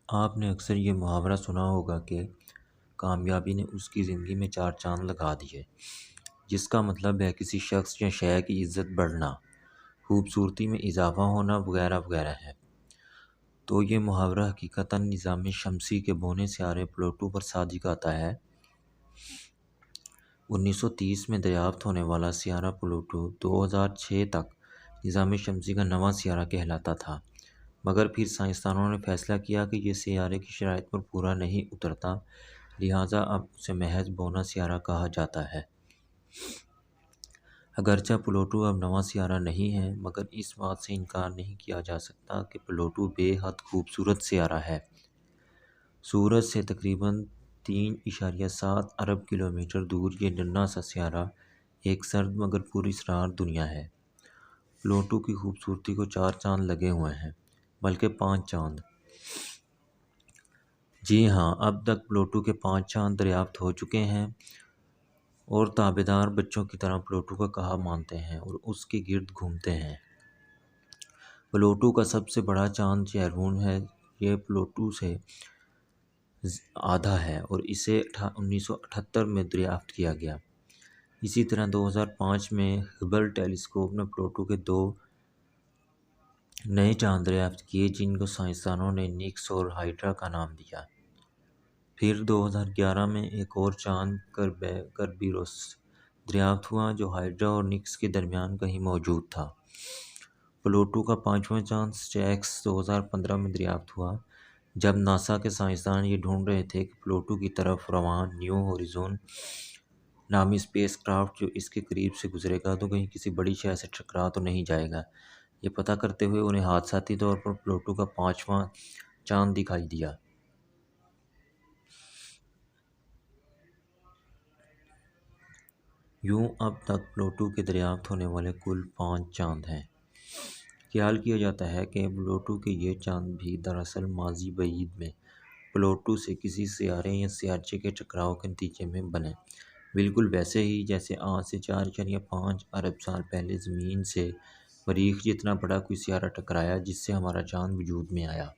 آپ نے اکثر یہ محاورہ سنا ہوگا کہ کامیابی نے اس کی زندگی میں چار چاند لگا دیے، جس کا مطلب ہے کسی شخص یا شے کی عزت بڑھنا، خوبصورتی میں اضافہ ہونا وغیرہ وغیرہ ہے۔ تو یہ محاورہ حقیقتاً نظام شمسی کے بونے سیارے پلوٹو پر صادق آتا ہے۔ 1930 میں دریافت ہونے والا سیارہ پلوٹو 2006 تک نظام شمسی کا نواں سیارہ کہلاتا تھا، مگر پھر سائنسدانوں نے فیصلہ کیا کہ یہ سیارے کی شرائط پر پورا نہیں اترتا، لہٰذا اب اسے محض بونا سیارہ کہا جاتا ہے۔ اگرچہ پلوٹو اب نواں سیارہ نہیں ہے، مگر اس بات سے انکار نہیں کیا جا سکتا کہ پلوٹو بے حد خوبصورت سیارہ ہے۔ سورج سے تقریباً 3.7 ارب کلومیٹر دور یہ ننھا سا سیارہ ایک سرد مگر پراسرار دنیا ہے۔ پلوٹو کی خوبصورتی کو چار چاند لگے ہوئے ہیں، بلکہ 5 چاند۔ جی ہاں، اب تک پلوٹو کے 5 چاند دریافت ہو چکے ہیں، اور تابعدار بچوں کی طرح پلوٹو کا کہا مانتے ہیں اور اس کے گرد گھومتے ہیں۔ پلوٹو کا سب سے بڑا چاند چیرون ہے۔ یہ پلوٹو سے آدھا ہے اور اسے 1978 میں دریافت کیا گیا۔ اسی طرح 2005 میں ہبل ٹیلیسکوپ نے پلوٹو کے 2 نئے چاند دریافت کیے، جن کو سائنسدانوں نے نکس اور ہائیڈرا کا نام دیا۔ پھر 2011 میں ایک اور چاند کربیروس دریافت ہوا، جو ہائیڈرا اور نکس کے درمیان کہیں موجود تھا۔ پلوٹو کا 5واں چاند سٹیکس 2015 میں دریافت ہوا، جب ناسا کے سائنسدان یہ ڈھونڈ رہے تھے کہ پلوٹو کی طرف رواں نیو ہورائزن نامی اسپیس کرافٹ جو اس کے قریب سے گزرے گا تو کہیں کسی بڑی شے سے ٹکرا تو نہیں جائے گا۔ یہ پتہ کرتے ہوئے انہیں حادثاتی طور پر پلوٹو کا 5واں چاند دکھائی دیا۔ یوں اب تک پلوٹو کے دریافت ہونے والے کل 5 چاند ہیں۔ خیال کیا جاتا ہے کہ پلوٹو کے یہ چاند بھی دراصل ماضی بعید میں پلوٹو سے کسی سیارے یا سیارچے کے ٹکراؤ کے نتیجے میں بنے، بالکل ویسے ہی جیسے آج سے 4.5 ارب سال پہلے زمین سے مریخ جتنا بڑا کوئی سیارہ ٹکرایا جس سے ہمارا چاند وجود میں آیا۔